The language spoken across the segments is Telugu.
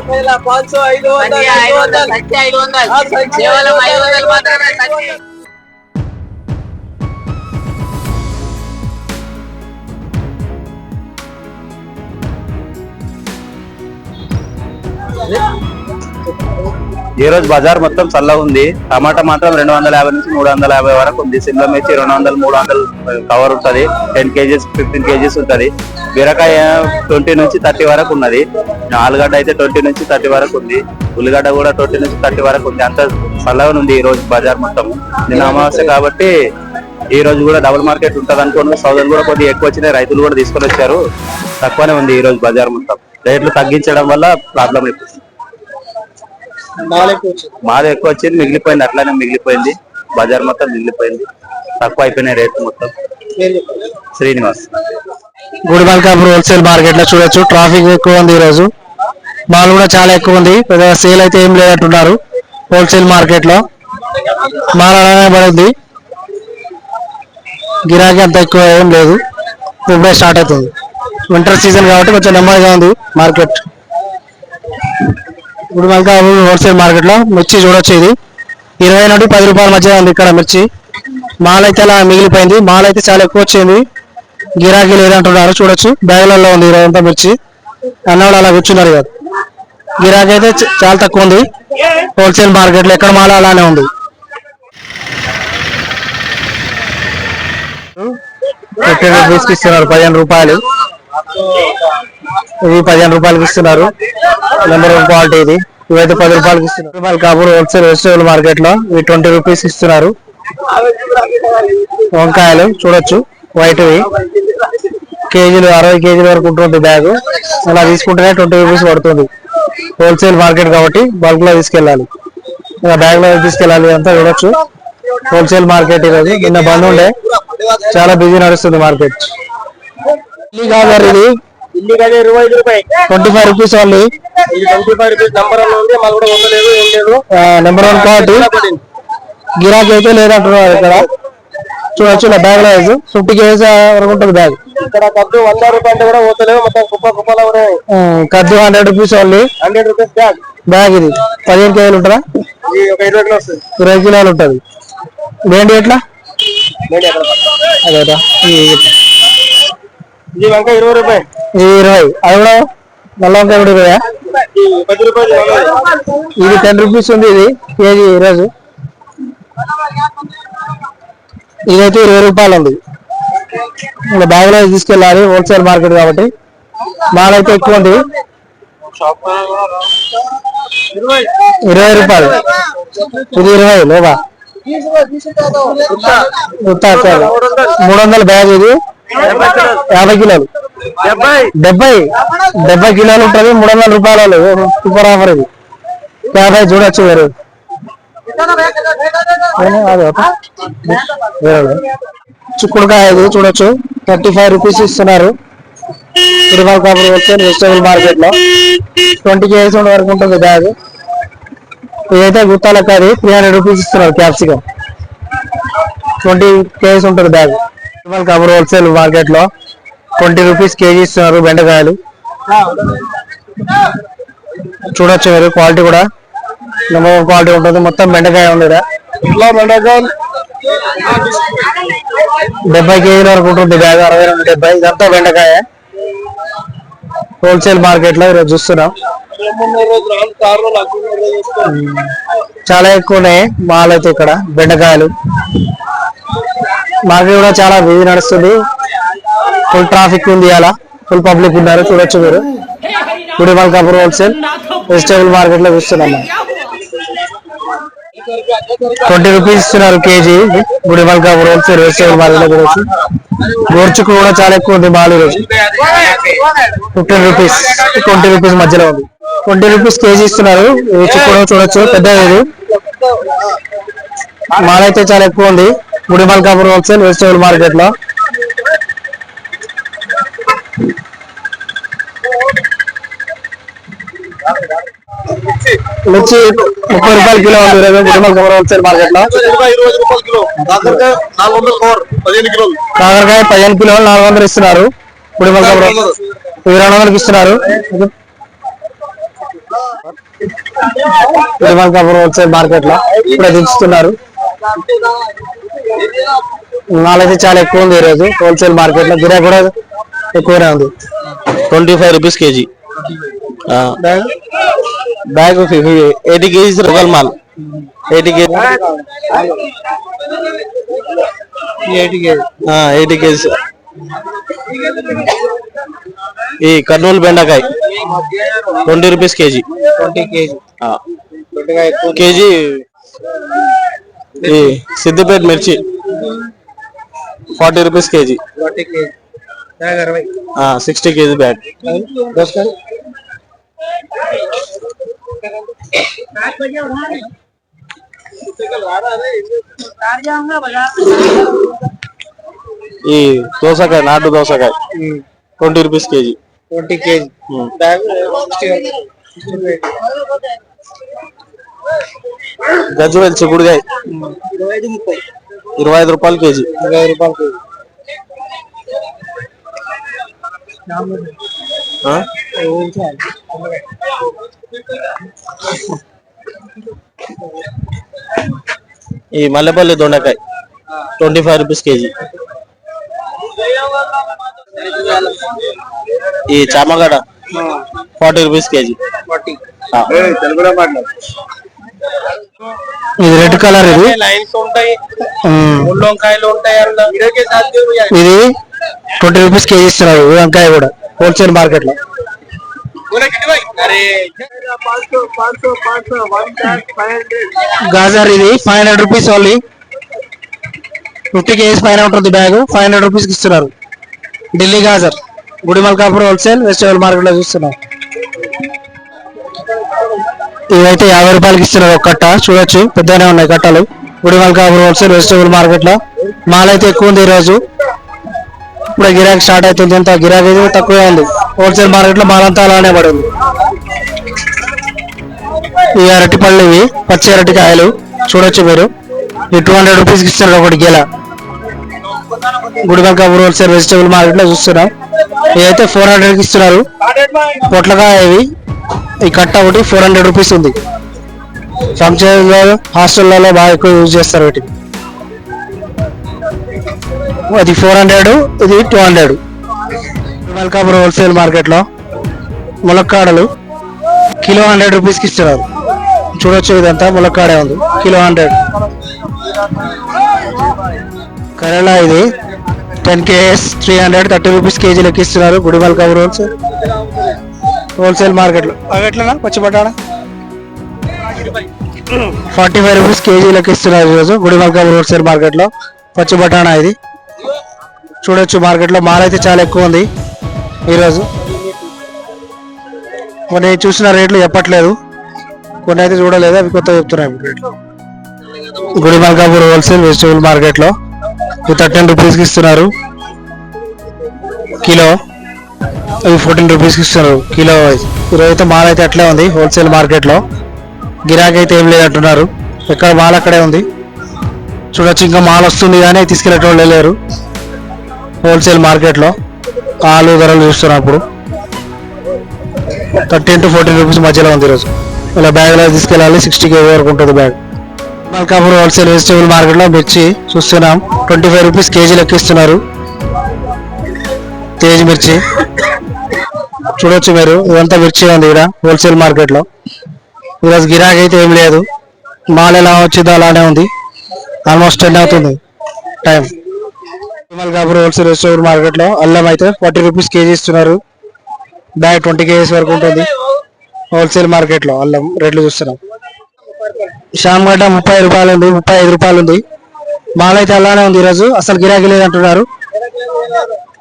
ఈ రోజు బజార్ మొత్తం చల్లగా ఉంది. టమాటా మాత్రం 250 నుంచి 350 వరకు ఉంది. సిమ్లా మిర్చి 200, 300 కవర్ ఉంటది. 10 కేజీస్ 15 కేజీస్ ఉంటది. బీరకాయ 20 నుంచి 30 వరకు ఉన్నది. ఆలుగడ్డ అయితే 20 నుంచి 30 వరకు ఉంది. ఉల్లిగడ్డ కూడా 20 నుంచి 30 వరకు ఉంది. అంత చల్లగా ఉంది ఈ రోజు బజార్ మొత్తం. నిన్న అమావాస్య కాబట్టి ఈ రోజు కూడా డబుల్ మార్కెట్ ఉంటది అనుకోండి. సౌదలు కూడా కొద్దిగా ఎక్కువ వచ్చినాయి. రైతులు కూడా తీసుకొని వచ్చారు. తక్కువనే ఉంది ఈ రోజు బజార్ మొత్తం. రేట్లు తగ్గించడం వల్ల ప్రాబ్లం అయిపోతుంది. మాది ఎక్కువ వచ్చింది, మిగిలిపోయింది. అట్లానే మిగిలిపోయింది. బజార్ మొత్తం మిగిలిపోయింది. తక్కువ అయిపోయినాయి రేట్లు మొత్తం. శ్రీనివాస్. గుడిమల్కాపూర్ హోల్సేల్ మార్కెట్ లో చూడొచ్చు, ట్రాఫిక్ ఎక్కువ ఉంది. ఈ రోజు మాల్ కూడా చాలా ఎక్కువ ఉంది. పెద్దగా సేల్ అయితే ఏం లేదంటున్నారు. హోల్సేల్ మార్కెట్ లో మాల్ అలానే పడుద్ది. గిరాకీ అంత ఎక్కువ ఏం లేదు. ఇప్పుడే స్టార్ట్ అవుతుంది. వింటర్ సీజన్ కాబట్టి కొంచెం నెమ్మదిగా ఉంది మార్కెట్. గుడిమల్కాపూర్ హోల్సేల్ మార్కెట్ లో మిర్చి చూడొచ్చు. ఇది 20 నుండి 10 రూపాయల మధ్య ఉంది ఇక్కడ మిర్చి. మాల్ అయితే అలా మిగిలిపోయింది. మాల్ అయితే చాలా ఎక్కువ వచ్చింది. గిరాకీ లేదంటున్నారు. చూడొచ్చు బ్యాగులలో ఉంది 20 మిర్చి. అన్నవాళ్ళు అలా కూర్చున్నారు కదా. గిరాకీ అయితే చాలా తక్కువ ఉంది హోల్సేల్ మార్కెట్ లో. ఎక్కడ మాల్ అలానే ఉంది. 15 రూపీస్ కి ఇస్తున్నారు. 15 రూపాయలు. ఇవి 15 రూపాయలకి ఇస్తున్నారు. నెంబర్ 1 క్వాలిటీ ఇది. ఇవైతే 10 రూపాయలకి ఇస్తున్నారు. గుడిమల్కాపూర్ హోల్సేల్ వెజిటేబుల్ మార్కెట్ లో ఇవి 20 రూపీస్ ఇస్తున్నారు. వంకాయలు చూడొచ్చు వైట్వి. కేజీలు 60 కేజీల వరకు ఉంటుంది బ్యాగ్. అలా తీసుకుంటేనే 20 రూపీస్ పడుతుంది. హోల్సేల్ మార్కెట్ కాబట్టి బల్క్ లో తీసుకెళ్ళాలి. ఇలా బ్యాగ్ లో తీసుకెళ్ళాలి. అంతా చూడొచ్చు హోల్సేల్ మార్కెట్. ఈరోజు నిన్న బంద్ ఉండే, చాలా బిజీ నడుస్తుంది మార్కెట్. ఇది 25 రూపీస్ ఓన్లీ. Number 1 quality. గిరాకీ అయితే లేదంటున్నారు ఇక్కడ. చూడొచ్చు ఇలా బ్యాగ్ లో 50 కేజీస్ వరకు ఉంటుంది బ్యాగ్. ఇక్కడ కద్దు 100 రూపాయలు కూడా పోతలేవు. మొత్తం కుప్ప కుప్పలో ఉన్నాయి. కద్దు 100 rupees only. 100 rupees bag. Bag ఇది 15 కేజీలు ఉంటుందా? 20 కిలోలు ఉంటుంది. ఏంటి ఎట్లా అదేటా? ఇది వంకాయ 20 రూపాయలు. ఇది 20. అది కూడా నల్ల వంకాయ కూడా 20. 10 రూపాయలు. ఇది 10 రూపీస్ ఉంది. ఇది కేజీ ఈరోజు. ఇదైతే 20 రూపాయలు ఉంది. ఇలా బ్యాగ్ లో తీసుకెళ్ళాలి. హోల్సేల్ మార్కెట్ కాబట్టి మాల్ అయితే ఎక్కువ ఉంది. 20 రూపాయలు. ఇది 20 లేదా 300 బ్యాగ్. ఇది 50 కిలోలు. 70 కిలోలు ఉంటుంది. 300 రూపాయలు. సూపర్ ఆఫర్ ఇది. 50 చూడొచ్చు. వేరు చిక్కుడుకాయ ఇది చూడొచ్చు. 35 రూపీస్ ఇస్తున్నారు. గుడిమల్కాపూర్ హోల్సేల్ వెజిటేబుల్ మార్కెట్ లో 20 కేజీస్ వరకు ఉంటుంది బ్యాగ్. ఇదైతే గుత్తాలకు అది 300 రూపీస్ ఇస్తున్నారు. క్యాప్సికం 20 కేజీస్ ఉంటుంది బ్యాగ్. గుడిమల్కాపూర్ హోల్సేల్ మార్కెట్ లో 20 రూపీస్ కేజీ ఇస్తున్నారు బెండకాయలు. చూడొచ్చు మీరు క్వాలిటీ కూడా నెంబర్ 1 క్వాలిటీ ఉంటుంది. మొత్తం బెండకాయ ఉంది. బెండకాయ 70 కేజీల వరకు ఉంటుంది బ్యాగ్. 60 నుండి 70. ఇదంతా బెండకాయ. హోల్సేల్ మార్కెట్ లో ఈరోజు చూస్తున్నాం. చాలా ఎక్కువ ఉన్నాయి మాల్ అయితే ఇక్కడ. బెండకాయలు మార్కెట్ కూడా చాలా బిజీ నడుస్తుంది. ఫుల్ ట్రాఫిక్ ఉంది. అలా ఫుల్ పబ్లిక్ ఉన్నారు. చూడొచ్చు మీరు గుడిమల్కాపూర్ హోల్సేల్ వెజిటేబుల్ మార్కెట్ లో చూస్తున్నాం. 20 రూపీస్ ఇస్తున్నారు KG. Gudimalkapur wholesale vegetable market లో చూడొచ్చు. గోర్చుకు కూడా చాలా ఎక్కువ ఉంది మాల్ ఈరోజు. 15 రూపీస్ 20 రూపీస్ మధ్యలో ఉంది. 20 రూపీస్ కేజీ ఇస్తున్నారు. చిక్కుడు చూడొచ్చు పెద్దది. ఇది మాల్ అయితే చాలా ఎక్కువ ఉంది గుడిమల్కాపూర్ హోల్సేల్ వెజిటేబుల్ మార్కెట్ లో. మిర్చి 30 రూపాయల కిలో ఉంది గుడిమల్కాపూర్ హోల్సేల్ మార్కెట్ లో. కాకరకాయ 15 కిలోలు 400 ఇస్తున్నారు గుడిమల్కాపూర్. 200కి ఇస్తున్నారు. గుడిమల్కాపురం హోల్సేల్ మార్కెట్ లో ఇప్పుడే దించుతున్నారు. మాల్ అయితే చాలా ఎక్కువ ఉంది ఈరోజు హోల్సేల్ మార్కెట్ లో. గిరాకీ కూడా ఎక్కువనే ఉంది. 25 rupees kg. Bag of 80 kgs local mal. 80 kg. 80 kgs. ఈ కర్నూలు బెండకాయ 20 rupees kg. 20 kg. కేజీ. ఈ సిద్దిపేట మిర్చి 40 rupees kg. 60 kg bag. ఈ దోసకాయ నాటు దోసకాయ 20 rupees kg. 20 kg. గజ్జువెల్ చిక్కుడుకాయ 25 రూపాయలు కేజీ. 25 రూపాయలు కేజీ. ఈ మల్లెపల్లి దొండకాయ 25 rupees kg. ఈ చామగడ్డ 40 rupees kg. ఇది రెడ్ కలర్. ఇది ఇది 20 రూపీస్ కేజీ ఇస్తున్నారు. వంకాయ కూడా హోల్సేల్ మార్కెట్ లో. గాజర్ ఇది 500 రూపీస్ ఓన్లీ. 50 kgs పైన ఉంటుంది బ్యాగ్. 500 రూపీస్ ఇస్తున్నారు. Delhi gajar Gudimalkapuram wholesale vegetable market లో చూస్తున్నాం. ఇవైతే 50 రూపాయలకి ఇస్తున్నారు ఒక కట్ట. చూడొచ్చు పెద్దగానే ఉన్నాయి కట్టలు. గుడిమల్కాపురం హోల్సేల్ వెజిటబుల్ మార్కెట్ లో మాల్ అయితే ఎక్కువ ఉంది ఈ రోజు. ఇప్పుడు గిరాకీ స్టార్ట్ అవుతుంది. ఎంత గిరాకీ అయితే తక్కువే ఉంది. హోల్సేల్ మార్కెట్ లో మాల్ అంతా అలానే పడింది. ఈ అరటి పళ్ళు, ఇవి పచ్చి అరటి కాయలు చూడొచ్చు మీరు. ఈ 200 రూపీస్ ఇస్తున్నారు ఒకటి గెల. గుడిమల్కాపురం హోల్సేల్ వెజిటబుల్ మార్కెట్ లో చూస్తున్నాం. ఇవైతే 400 కి ఇస్తున్నారు. పొట్లకాయ ఇవి. ఈ కట్ట ఒకటి 400 రూపీస్ ఉంది. ఫంక్షన్లో హాస్టల్లో బాగా ఎక్కువ యూజ్ చేస్తారు వీటిని. అది 400, ఇది 200. గుడిమల్కాపురం హోల్సేల్ మార్కెట్ లో ములక్కాడలు కిలో 100 రూపీస్ కి ఇస్తున్నారు. చూడొచ్చు ఇదంతా ములక్కాడే ఉంది. కిలో 100. కరేలా ఇది 10 kgs 330 రూపీస్ కేజీ లెక్క ఇస్తున్నారు. గుడిమల్కాపురం హోల్సేల్ మార్కెట్ లో. అవి ఎట్లా పచ్చి బటాడా 45 రూపీస్ కేజీ లెక్క ఇస్తున్నారు ఈరోజు గుడిమల్కాపురం హోల్సేల్ మార్కెట్ లో. పచ్చి బటానా ఇది చూడొచ్చు. మార్కెట్ లో మాల్ అయితే చాలా ఎక్కువ ఉంది ఈరోజు. కొన్ని చూసిన రేట్లు చెప్పట్లేదు, కొన్ని అయితే చూడలేదు, అవి కొత్త చెప్తున్నాయి రేట్లు. గుడిమల్కాపురం హోల్సేల్ వెజిటబుల్ మార్కెట్ లో 13 రూపీస్ కి ఇస్తున్నారు కిలో. ఇవి 14 రూపీస్ కి ఇస్తున్నారు కిలో. ఈరోజు అయితే మాల్ అయితే అట్లే ఉంది హోల్సేల్ మార్కెట్ లో. గిరాకీ అయితే ఏం లేదంటున్నారు. ఎక్కడ మాల్ అక్కడే ఉంది. చూడొచ్చు ఇంకా మాల్ వస్తుంది కానీ తీసుకెళ్ళేటోళ్ళు లేరు హోల్సేల్ మార్కెట్ లో. ఆలు ధరలు చూస్తున్నప్పుడు 13 to 14 రూపీస్ మధ్యలో ఉంది ఈరోజు. ఇలా బ్యాగ్ లో తీసుకెళ్ళాలి. 60 kg వరకు ఉంటుంది bag. Malkapur wholesale vegetable market లో మిర్చి చూస్తున్నాం. 25 రూపీస్ కేజీ లెక్కిస్తున్నారు. తేజ్ మిర్చి చూడొచ్చు మీరు. ఇదంతా మిర్చి ఉంది ఇక్కడ హోల్సేల్ మార్కెట్ లో. ఈరోజు గిరాకీ అయితే ఏం లేదు. మాల్ ఎలా వచ్చిందో అలానే ఉంది. ఆల్మోస్ట్ 10 అవుతుంది time. Malkapur wholesale vegetable market లో అల్లం అయితే 40 రూపీస్ కేజీ ఇస్తున్నారు. బ్యాగ్ 20 kgs వరకు ఉంటుంది హోల్సేల్ మార్కెట్ లో. అల్లం రేట్లు చూస్తున్నాం. షామగడ్డ 30 రూపాయలు ఉంది, 35 రూపాయలు ఉంది. మాల్ అయితే అలానే ఉంది ఈరోజు. అసలు గిరాకీ లేదు అంటున్నారు.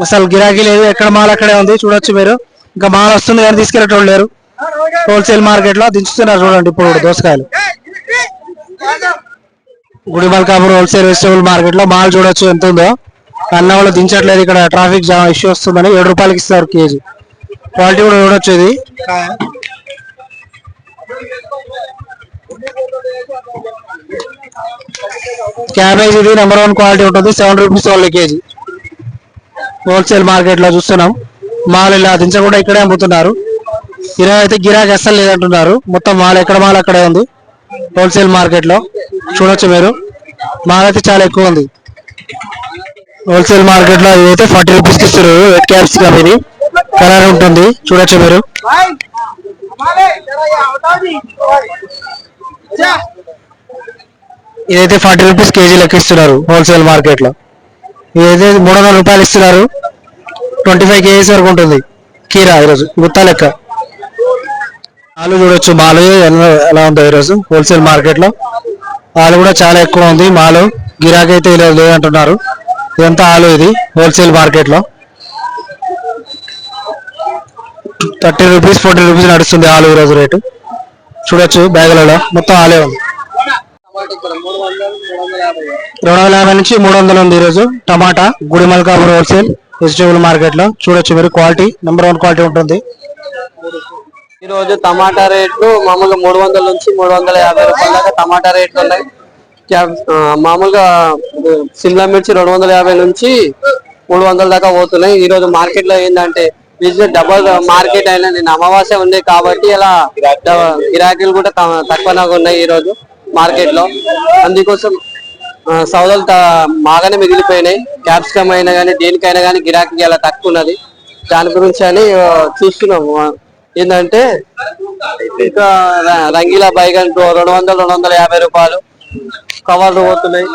అసలు గిరాకీ లేదు, ఎక్కడ మాల్ అక్కడే ఉంది. చూడొచ్చు మీరు. ఇంకా మాల్ వస్తుంది కానీ తీసుకెళ్ళేటోళ్ళు లేరు హోల్సేల్ మార్కెట్ లో. దించుతున్నారు చూడండి ఇప్పుడు దోసకాయలు. గుడిమల్కాపూర్ హోల్సేల్ వెజిటబుల్ మార్కెట్ లో మాల్ చూడొచ్చు ఎంత ఉందో. అన్న వాళ్ళు దించట్లేదు, ఇక్కడ ట్రాఫిక్ జామ్ ఇష్యూ వస్తుందని 7 రూపాయలకి ఇస్తారు కేజీ. క్వాలిటీ కూడా చూడొచ్చు. ఇది క్యాబేజ్, ఇది నెంబర్ 1 క్వాలిటీ ఉంటుంది. 7 rupees only KG wholesale market లో చూస్తున్నాం. మాల్ ఇలా దించకుండా ఇక్కడే అమ్ముతున్నారు. ఈరోజు అయితే గిరాకీ అస్సలు లేదంటున్నారు. మొత్తం మాల్ ఎక్కడ మాల్ అక్కడే ఉంది. హోల్సేల్ మార్కెట్ లో చూడొచ్చు మీరు. మాల్ అయితే చాలా ఎక్కువ ఉంది. హోల్సేల్ మార్కెట్ లో ఇదైతే 40 రూపీస్ కి ఇస్తారు. రెడ్ క్యాప్సికమ్ ఇది కలర్ ఉంటుంది చూడొచ్చు మీరు. ఇదైతే 40 రూపీస్ కేజీ లెక్క ఇస్తున్నారు హోల్సేల్ మార్కెట్ లో. ఇదైతే 300 రూపాయలు ఇస్తున్నారు. 25 కేజీస్ వరకు ఉంటుంది కీరా ఈరోజు గుత్తా లెక్క. ఆలు చూడొచ్చు మాలు ఎలా ఉందో ఈరోజు హోల్సేల్ మార్కెట్ లో. ఆలు కూడా చాలా ఎక్కువ ఉంది. మాలు గిరాకీ అయితే లేదంటున్నారు. ఇదంతా ఆలు ఇది హోల్సేల్ మార్కెట్ లో 30 రూపీస్ 40 రూపీస్ నడుస్తుంది ఆలు ఈరోజు రేటు. చూడొచ్చు బ్యాగులలో మొత్తం ఆలే ఉంది. 250 నుంచి 300 ఉంది ఈరోజు టమాటా గుడిమల్కాపూర్ హోల్సేల్ వెజిటేబుల్ మార్కెట్ లో. చూడొచ్చు మీరు క్వాలిటీ నెంబర్ 1 క్వాలిటీ ఉంటుంది. ఈ రోజు టమాటా రేట్లు మామూలుగా 300 నుంచి 350 రూపాయల దాకా టమాటా రేట్లు ఉన్నాయి. మామూలుగా సిమ్లా మిర్చి 250 నుంచి 300 దాకా పోతున్నాయి. ఈ రోజు మార్కెట్ లో ఏంటంటే బిజినెస్ డబల్ మార్కెట్ అయినా నేను అమావాస్య ఉంది కాబట్టి ఇలా గిరాకీలు కూడా తక్కువగా ఉన్నాయి ఈ రోజు మార్కెట్ లో. అందుకోసం సౌదాలు బాగానే మిగిలిపోయినాయి. క్యాప్సికమ్ అయినా కానీ దేనికైనా కానీ గిరాకీ అలా తక్కువ ఉన్నది. దాని గురించి అని చూస్తున్నాము. ఏంటంటే ఇంకా రంగీలా బైగన్ 200-250 రూపాయలు కవర్లు పోతున్నాయి.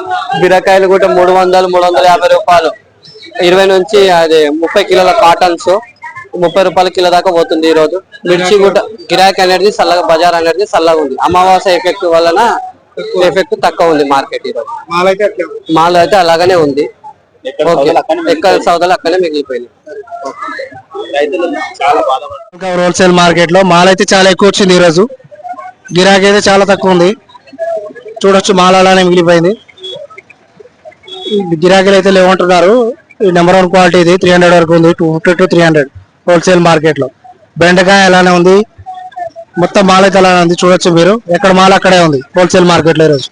బీరకాయలు కూడా 300-350 రూపాయలు. 20 నుంచి 30 కిలోల కాటన్స్ 30 రూపాయల కిలో దాకా పోతుంది ఈ రోజు. మిర్చి కూడా గిరాకీ అనేది చల్లగా బజార్ అనేది చల్లగా ఉంది. అమావాస్య ఎఫెక్ట్ వలన ఎఫెక్ట్ తక్కువ ఉంది మార్కెట్. ఈ రోజు మాల్ అయితే అలాగనే ఉంది. ఎక్కడ సౌదాలు అక్కడే మిగిలిపోయింది. హోల్సేల్ మార్కెట్ లో మాల్ అయితే చాలా ఎక్కువ వచ్చింది ఈ రోజు. గిరాకీ అయితే చాలా తక్కువ ఉంది. చూడొచ్చు మాల్ అలానే మిగిలిపోయింది. గిరాకీలు అయితే లేవంటున్నారు. నెంబర్ 1 క్వాలిటీ ఇది 300 వరకు ఉంది. 250 to 300 హోల్సేల్ మార్కెట్ లో. బెండకాయ అలానే ఉంది. మొత్తం మాల్ అయితే అలానే ఉంది. చూడొచ్చు మీరు ఎక్కడ మాల్ అక్కడే ఉంది హోల్సేల్ మార్కెట్ లో ఈరోజు.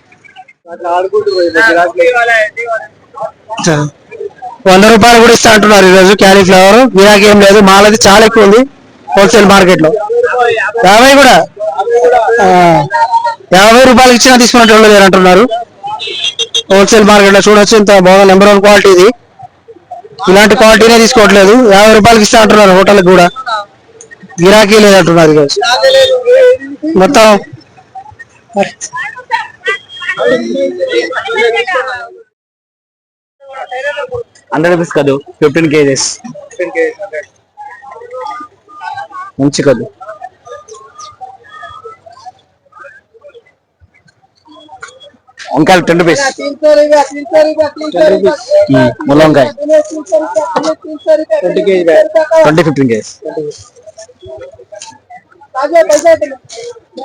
100 రూపాయలు కూడా ఇస్తా అంటున్నారు ఈరోజు క్యాలీఫ్లవర్. గిరాకీ ఏం లేదు. మాల్ అయితే చాలా ఎక్కువ ఉంది హోల్సేల్ మార్కెట్ లో. 50 కూడా 50 రూపాయలకి ఇచ్చినా తీసుకున్నట్టు లేరు అంటున్నారు హోల్సేల్ మార్కెట్ లో. చూడొచ్చు ఇంత బాగా నెంబర్ 1 క్వాలిటీ ఇది. ఇలాంటి క్వాలిటీనే తీసుకోవట్లేదు. 50 రూపాయలకి ఇస్తా అంటున్నారు హోటల్కి కూడా. గిరాకీ లేదంటున్నారు ఈరోజు మొత్తం. 100 రూపీస్ కాదు 15 కేజీస్ మంచి కాదు. వంకాయలు 10 రూపీస్. ముల్లంకాయ 20 15 కేజీస్.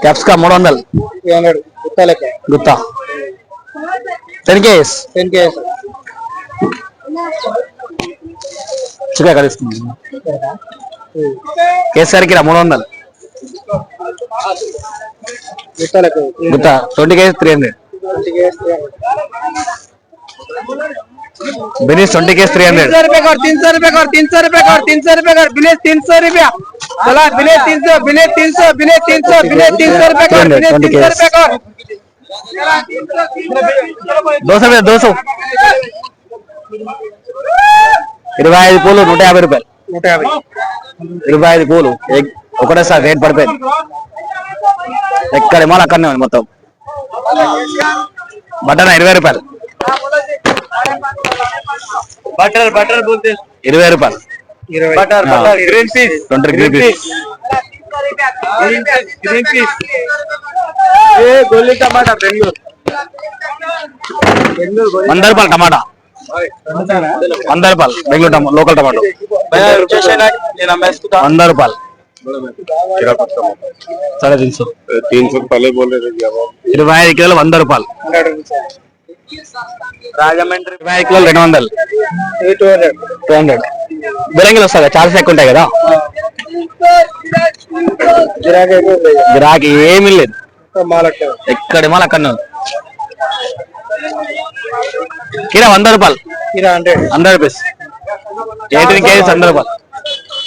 క్యాప్సికమ్ 300 గుత్తా 10 కేజీస్. చికెన్ కలుస్తుంది. కేసరికి 300 గుత్తా 20 కేజీస్ 300. बिनेश 20 केस 300. 300 रुपए कर 300 रुपए कर 300 रुपए कर 300 रुपए कर बिनेश 300 रुपया चला बिनेश 300 बिनेश 300 बिनेश 300 बिनेश 300 रुपए कर बिनेश 300 रुपए कर 200 200 25 పూలు 150 రూపాయలు. 25 పూలు ఒకటేసారి రేట్ పడిపోయింది. ఎక్కడ మాల్ అక్కడనే ఉంది మొత్తం. బటర్ 20 రూపాయలు. బటర్ 20 రూపాయలు. Butter green peas 20 green peas. గోలి టమాటా బెంగళూరు 100 రూపాయలు టమాటా. 100 రూపాయలు బెంగళూరు టమాటా లోకల్ టమాటో 100 రూపాయలు. 350 पहले बोल रहे थे 25 కిలోలు 100 రూపాయలు. రాజమండ్రి 25 కిలోలు 200 200. బిరంగిలు వస్తాయి చాలా ఎక్కువ ఉంటాయి కదా. గిరాకీ ఏమీ లేదు. ఎక్కడ మాల్ అక్కడ కీరా 100 రూపాయలు. 100 రూపీస్ 18 కేజీస్ 100 రూపాయలు.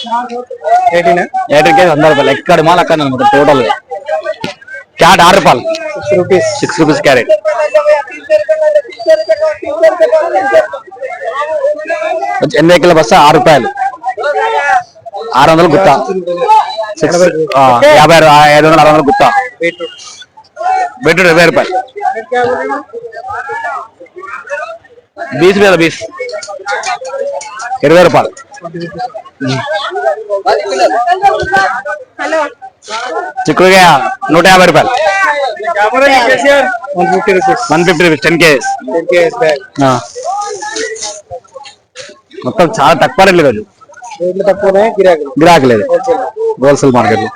18 18 కేజీ 100 రూపాయలు. ఎక్కడ మాల్ అక్కడ అనమాట టోటల్ గా. క్యాట్ 6 రూపాయలు, 6 రూపీస్. 6 rupees carrot. ఎనిమిది కిలో బస్తా 6 రూపాయలు, 600 గుత్త. 50 500 600 గుత్త. బీట్రూట్ 20 రూపాయలు. బీస్ మీద బీస్ 20 రూపాయలు. చిక్కుడుకాయ 150 రూపాయలు. 150 రూపీస్. 150 rupees 10 kgs. మొత్తం చాలా తక్కువ రేట్లు కాదు, రేట్లు తక్కువనే, గిరాకీ గిరాకీ లేదు హోల్సేల్. హోల్సేల్ మార్కెట్ లో.